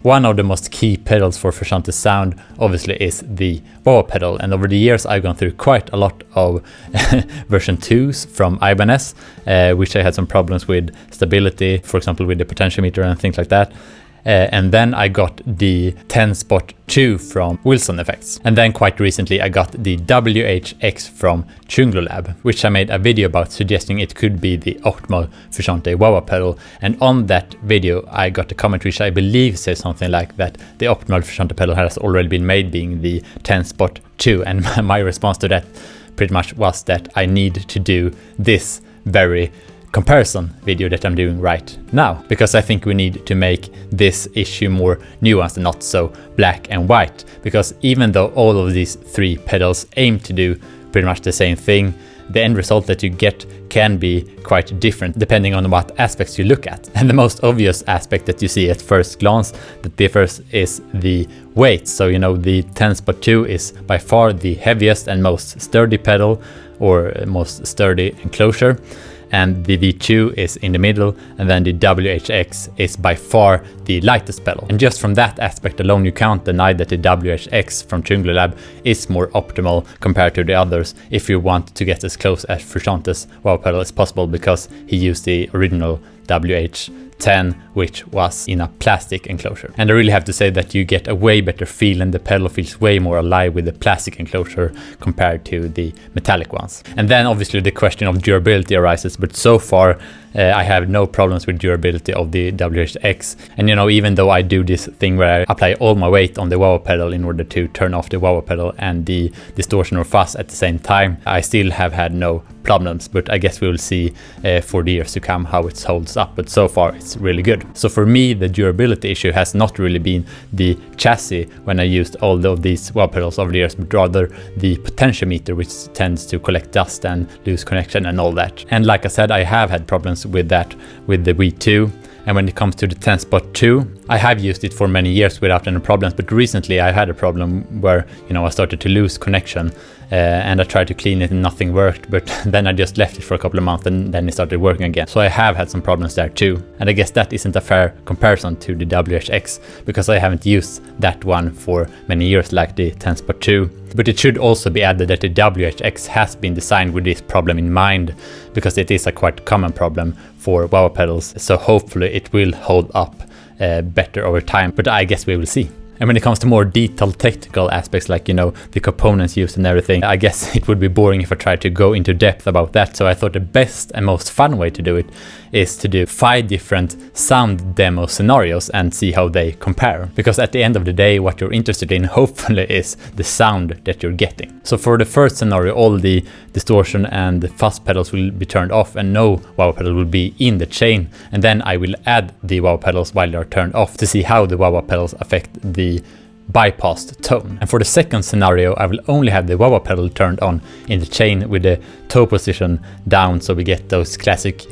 One of the most key pedals for Frusciante sound obviously is the wah pedal, and over the years I've gone through quite a lot of version 2s from Ibanez, which I had some problems with stability, for example with the potentiometer and things like that. And then I got the 10-spot 2 from Wilson Effects. And then quite recently I got the WH10v2 from Lab, which I made a video about suggesting it could be the optimal Frusciante wah pedal. And on that video I got a comment which I believe says something like that the optimal Frusciante pedal has already been made, being the 10-spot 2. And my response to that pretty much was that I need to do this very comparison video that I'm doing right now, because I think we need to make this issue more nuanced and not so black and white, because even though all of these three pedals aim to do pretty much the same thing, the end result that you get can be quite different depending on what aspects you look at. And the most obvious aspect that you see at first glance that differs is the weight. So you know, the 10-spot 2 is by far the heaviest and most sturdy pedal, or most sturdy enclosure, and the V2 is in the middle, and then the WH10v2 is by far the lightest pedal. And just from that aspect alone, you can't deny that the WH10v2 from Lab is more optimal compared to the others if you want to get as close as Frusciante's wah pedal as possible, because he used the original WH10, which was in a plastic enclosure. And I really have to say that you get a way better feel, and the pedal feels way more alive with the plastic enclosure compared to the metallic ones. And then obviously the question of durability arises, but so far I have no problems with durability of the WH10v2. And you know, even though I do this thing where I apply all my weight on the wah pedal in order to turn off the wah pedal and the distortion or fuzz at the same time, I still have had no problems. But I guess we will see for the years to come how it holds up, but so far it's really good. So for me, the durability issue has not really been the chassis when I used all of these wah pedals over the years, but rather the potentiometer, which tends to collect dust and lose connection and all that. And like I said, I have had problems with that with the V2. And when it comes to the 10-spot 2, I have used it for many years without any problems, but recently I had a problem where, you know, I started to lose connection, and I tried to clean it and nothing worked, but then I just left it for a couple of months and then it started working again. So I have had some problems there too. And I guess that isn't a fair comparison to the WH10v2, because I haven't used that one for many years like the 10-spot 2. But it should also be added that the WH10v2 has been designed with this problem in mind, because it is a quite common problem for wah pedals. So hopefully it will hold up better over time, but I guess we will see. And when it comes to more detailed technical aspects, like, you know, the components used and everything, I guess it would be boring if I tried to go into depth about that. So I thought the best and most fun way to do it is to do 5 different sound demo scenarios and see how they compare. Because at the end of the day, what you're interested in hopefully is the sound that you're getting. So for the first scenario, all the distortion and the fuzz pedals will be turned off and no wah pedal will be in the chain. And then I will add the wah pedals while they're turned off to see how the wah pedals affect the bypassed tone. And for the second scenario, I will only have the wah pedal turned on in the chain with the toe position down, so we get those classic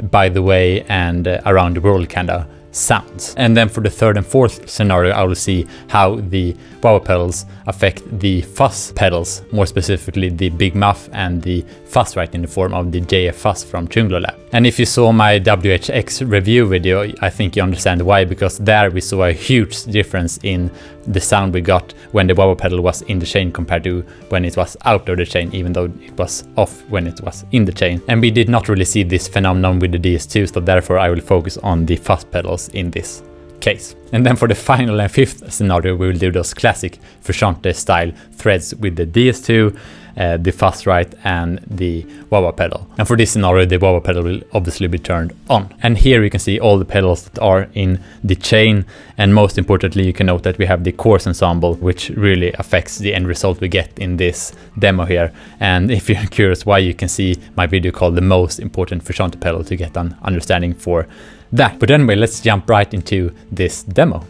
by the way and around the world kind of sounds. And then for the third and fourth scenario, I will see how the wah pedals affect the fuzz pedals, more specifically the Big Muff and the Fuzzrite in the form of the JF Fuzz from Lab. And if you saw my WH10v2 review video, I think you understand why, because there we saw a huge difference in the sound we got when the wah pedal was in the chain compared to when it was out of the chain, even though it was off when it was in the chain. And we did not really see this phenomenon with the DS2, so therefore I will focus on the fuzz pedals in this case. And then for the final and fifth scenario, we will do those classic Frusciante style threads with the DS2, the Fuzzrite and the wah pedal. And for this scenario, the wah pedal will obviously be turned on. And here you can see all the pedals that are in the chain, and most importantly you can note that we have the chorus ensemble, which really affects the end result we get in this demo here. And if you're curious why, you can see my video called The Most Important Frusciante Pedal to get an understanding for that. But anyway, let's jump right into this demo.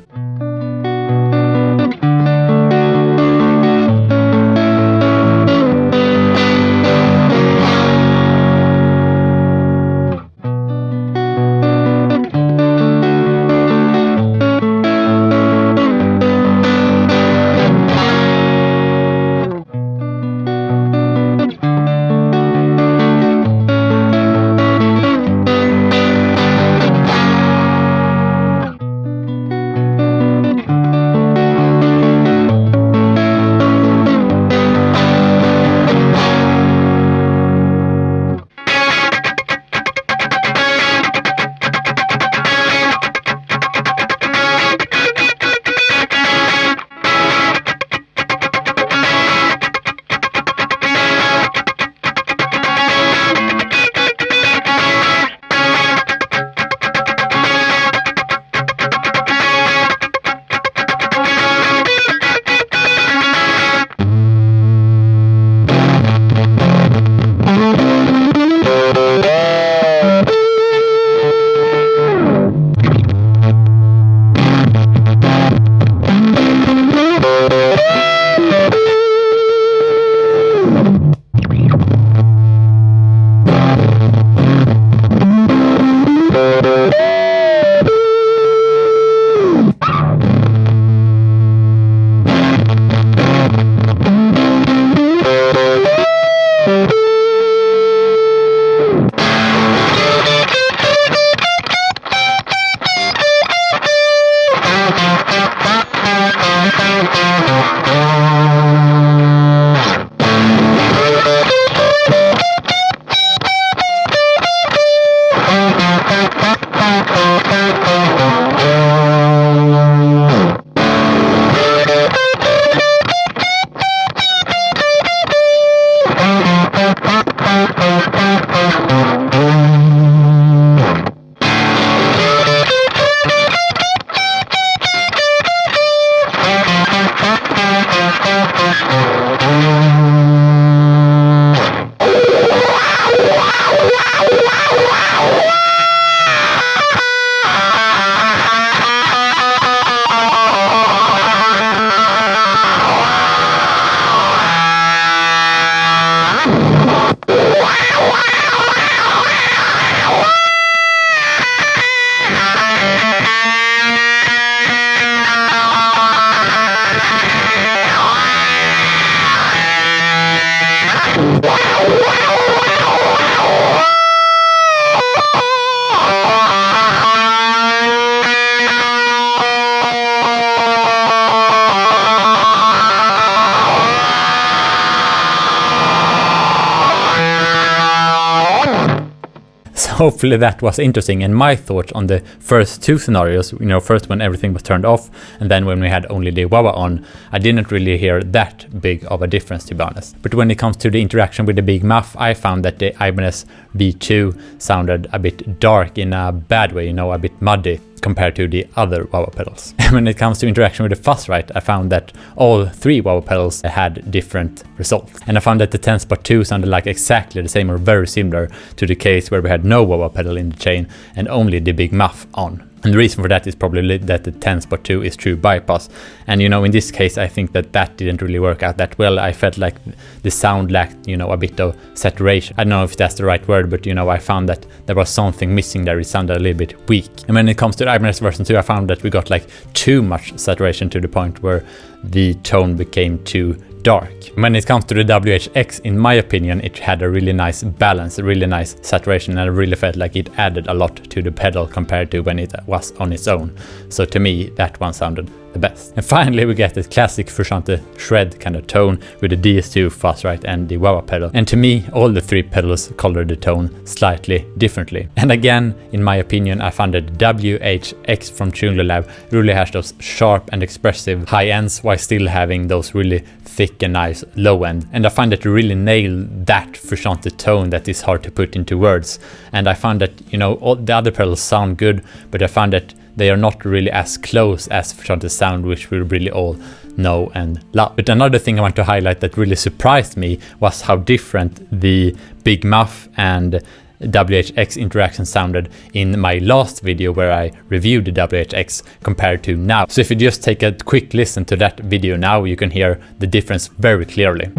Hopefully that was interesting, and my thoughts on the first two scenarios, you know, first when everything was turned off and then when we had only the wah-wah on, I didn't really hear that big of a difference, to be honest. But when it comes to the interaction with the Big Muff, I found that the Ibanez WH10v2 sounded a bit dark in a bad way, you know, a bit muddy compared to the other wah-wah pedals. And when it comes to interaction with the Fuzzrite, I found that all three wah-wah pedals had different results. And I found that the 10-spot2 sounded like exactly the same or very similar to the case where we had no wah-wah pedal in the chain and only the Big Muff on. And the reason for that is probably that the 10-spot2 is true bypass. And you know, in this case, I think that that didn't really work out that well. I felt like the sound lacked, you know, a bit of saturation. I don't know if that's the right word, but you know, I found that there was something missing there. It sounded a little bit weak. And when it comes to the Ibanez version 2, I found that we got like too much saturation to the point where the tone became too dark. When it comes to the WH10, in my opinion, it had a really nice balance, a really nice saturation, and I really felt like it added a lot to the pedal compared to when it was on its own. So to me, that one sounded the best. And finally, we get the classic Frusciante shred kind of tone with the DS2, Fuzzrite, and the wah-wah pedal. And to me, all the three pedals color the tone slightly differently. And again, in my opinion, I found that WH10 from Tuner Lab really has those sharp and expressive high ends while still having those really thick and nice low end. And I find that you really nail that Frusciante tone that is hard to put into words. And I found that, you know, all the other pedals sound good, but I found that they are not really as close as Frusciante's sound, which we really all know and love. But another thing I want to highlight that really surprised me was how different the Big Muff and WH10 interaction sounded in my last video where I reviewed the WH10 compared to now. So if you just take a quick listen to that video now, you can hear the difference very clearly.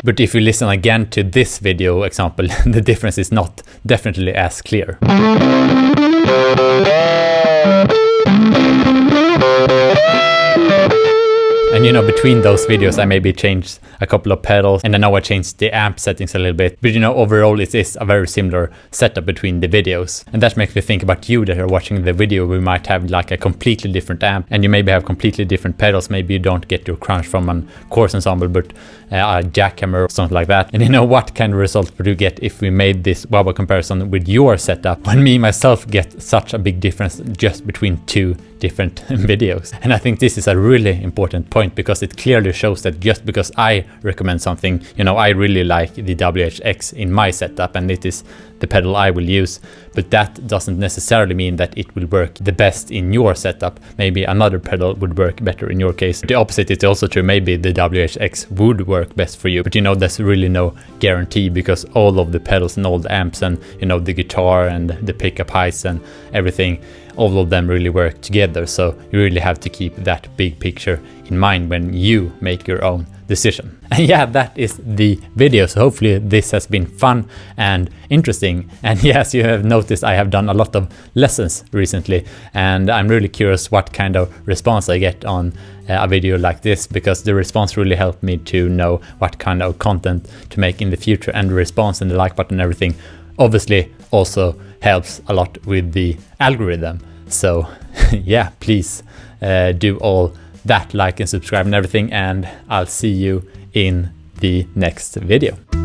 But if you listen again to this video example, the difference is not definitely as clear. And you know, between those videos I maybe changed a couple of pedals, and I know I changed the amp settings a little bit, but you know, overall it is a very similar setup between the videos. And that makes me think about you that are watching the video. We might have like a completely different amp, and you maybe have completely different pedals. Maybe you don't get your crunch from a chorus ensemble, but a jackhammer or something like that. And you know, what kind of results would you get if we made this wah-wah comparison with your setup, when me myself get such a big difference just between two different videos? And I think this is a really important point, because it clearly shows that just because I recommend something, you know, I really like the WH10 in my setup and it is the pedal I will use, but that doesn't necessarily mean that it will work the best in your setup. Maybe another pedal would work better in your case. The opposite is also true. Maybe the WH10 would work best for you, but you know, there's really no guarantee, because all of the pedals and all the amps and, you know, the guitar and the pickup heights and everything, all of them really work together. So you really have to keep that big picture in mind when you make your own decision. And yeah, that is the video. So hopefully this has been fun and interesting. And yes, you have noticed I have done a lot of lessons recently, and I'm really curious what kind of response I get on a video like this, because the response really helped me to know what kind of content to make in the future, and the response and the like button and everything obviously also helps a lot with the algorithm. So yeah, please do all that, like and subscribe and everything, and I'll see you in the next video.